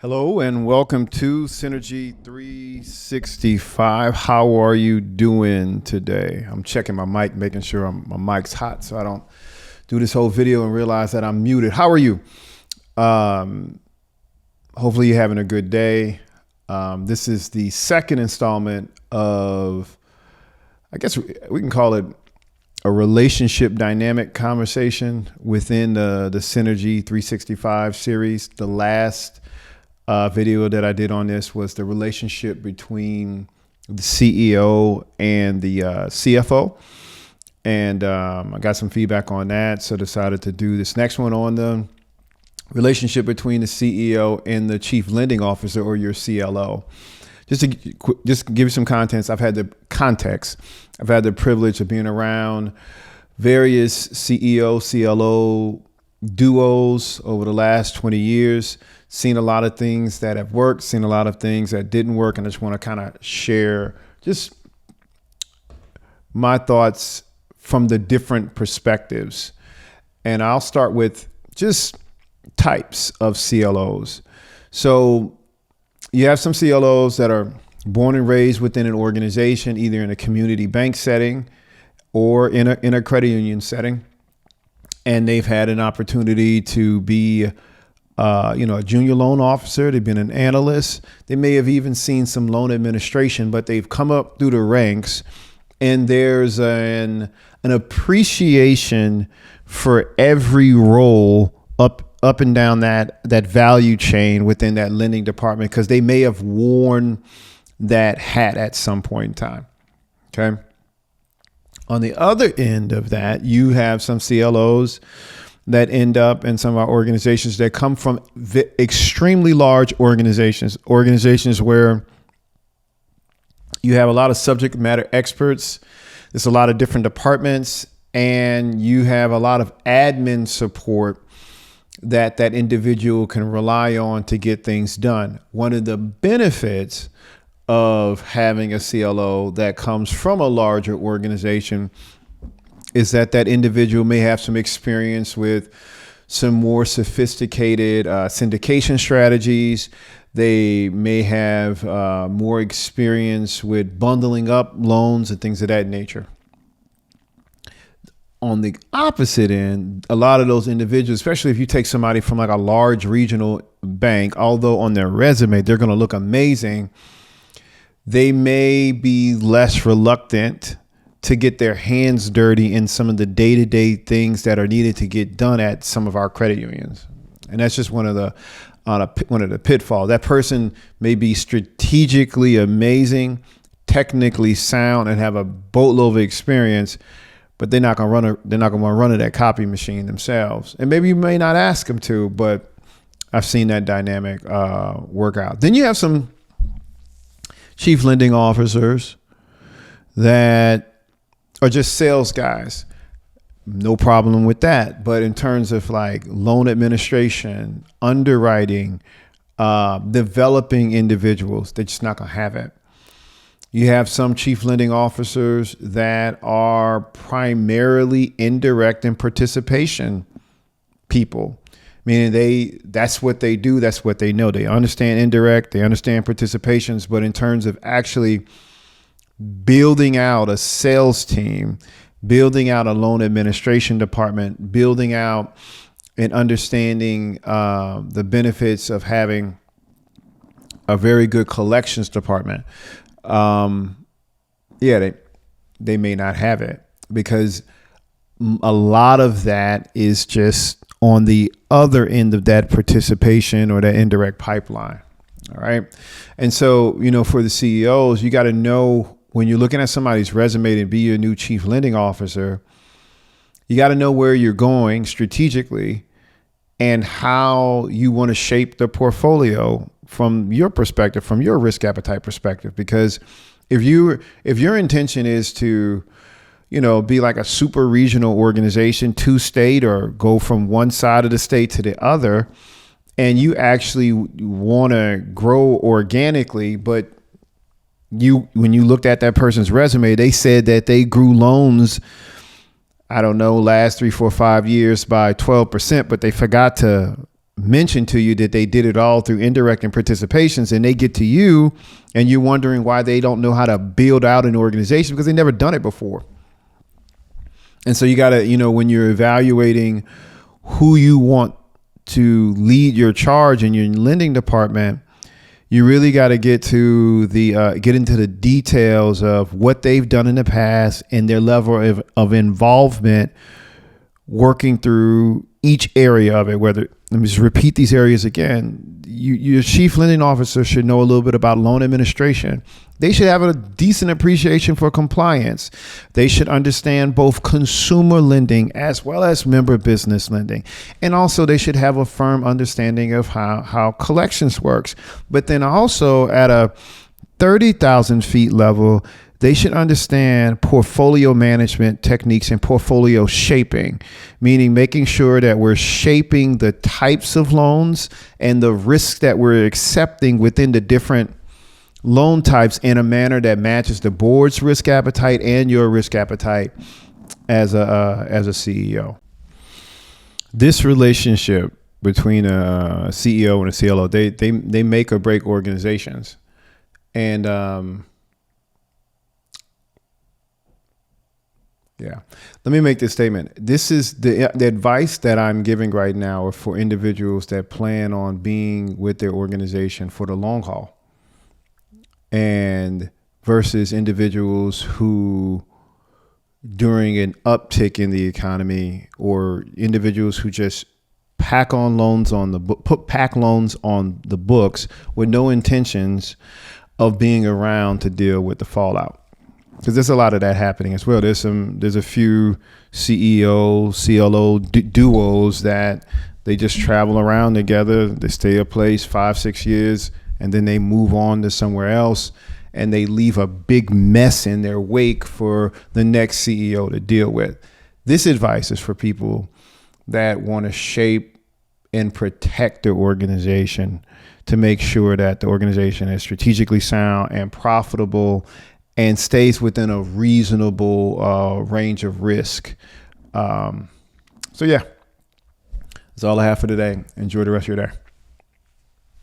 Hello and welcome to Synergy 365. How are you doing today? I'm checking my mic, making sure my mic's hot so I don't do this whole video and realize that I'm muted. How are you? Hopefully you're having a good day. This is the second installment of, I guess we can call it a relationship dynamic conversation within the Synergy 365 series. The last video that I did on this was the relationship between the CEO and the CFO. And I got some feedback on that, so decided to do this next one on the relationship between the CEO and the Chief Lending Officer, or your CLO. Just to give you some context, I've had the privilege of being around various CEO, CLO duos over the last 20 years. Seen a lot of things that have worked, seen a lot of things that didn't work, and I just want to kind of share just my thoughts from the different perspectives. And I'll start with just types of CLOs. So you have some CLOs that are born and raised within an organization, either in a community bank setting or in a credit union setting, and they've had an opportunity to be a junior loan officer. They've been an analyst. They may have even seen some loan administration, but they've come up through the ranks, and there's an appreciation for every role up and down that value chain within that lending department, because they may have worn that hat at some point in time. Okay. On the other end of that, you have some CLOs that end up in some of our organizations that come from extremely large organizations where you have a lot of subject matter experts. There's a lot of different departments, and you have a lot of admin support that individual can rely on to get things done. One of the benefits of having a CLO that comes from a larger organization is that individual may have some experience with some more sophisticated syndication strategies. They may have more experience with bundling up loans and things of that nature. On the opposite end, a lot of those individuals, especially if you take somebody from like a large regional bank, although on their resume they're going to look amazing, they may be less reluctant to get their hands dirty in some of the day-to-day things that are needed to get done at some of our credit unions. And that's just one of the pitfalls. That person may be strategically amazing, technically sound, and have a boatload of experience, but they're not going to run at that copy machine themselves. And maybe you may not ask them to, but I've seen that dynamic work out. Then you have some chief lending officers that are just sales guys. No problem with that. But in terms of like loan administration, underwriting, developing individuals, they're just not going to have it. You have some chief lending officers that are primarily indirect and participation people, meaning that's what they do. That's what they know. They understand indirect, they understand participations, but in terms of actually building out a sales team, building out a loan administration department, building out and understanding the benefits of having a very good collections department. They may not have it, because a lot of that is just on the other end of that participation or that indirect pipeline. All right. And so, for the CEOs, you got to know, when you're looking at somebody's resume to be a new chief lending officer, you got to know where you're going strategically and how you want to shape the portfolio from your perspective, from your risk appetite perspective. Because if your intention is to, be like a super regional organization, 2-state, or go from one side of the state to the other, and you actually want to grow organically, but when you looked at that person's resume, they said that they grew loans, last 3, 4, 5 years by 12%, but they forgot to mention to you that they did it all through indirect and participations, and they get to you and you're wondering why they don't know how to build out an organization because they've never done it before. And so you got to, when you're evaluating who you want to lead your charge in your lending department, you really got to get into the details of what they've done in the past and their level of involvement working through each area of it. Let me just repeat these areas again. Your chief lending officer should know a little bit about loan administration. They should have a decent appreciation for compliance. They should understand both consumer lending as well as member business lending. And also they should have a firm understanding of how collections works. But then also at a 30,000 feet level, they should understand portfolio management techniques and portfolio shaping, meaning making sure that we're shaping the types of loans and the risks that we're accepting within the different loan types in a manner that matches the board's risk appetite and your risk appetite as a CEO. This relationship between a CEO and a CLO, they make or break organizations. And yeah, let me make this statement. This is the advice that I'm giving right now for individuals that plan on being with their organization for the long haul, and versus individuals who, during an uptick in the economy, or individuals who just pack loans on the books with no intentions of being around to deal with the fallout. Because there's a lot of that happening as well. There's a few CEO, CLO duos that they just travel around together. They stay a place 5-6 years, and then they move on to somewhere else, and they leave a big mess in their wake for the next CEO to deal with. This advice is for people that want to shape and protect their organization to make sure that the organization is strategically sound and profitable and stays within a reasonable range of risk. So yeah, that's all I have for today. Enjoy the rest of your day.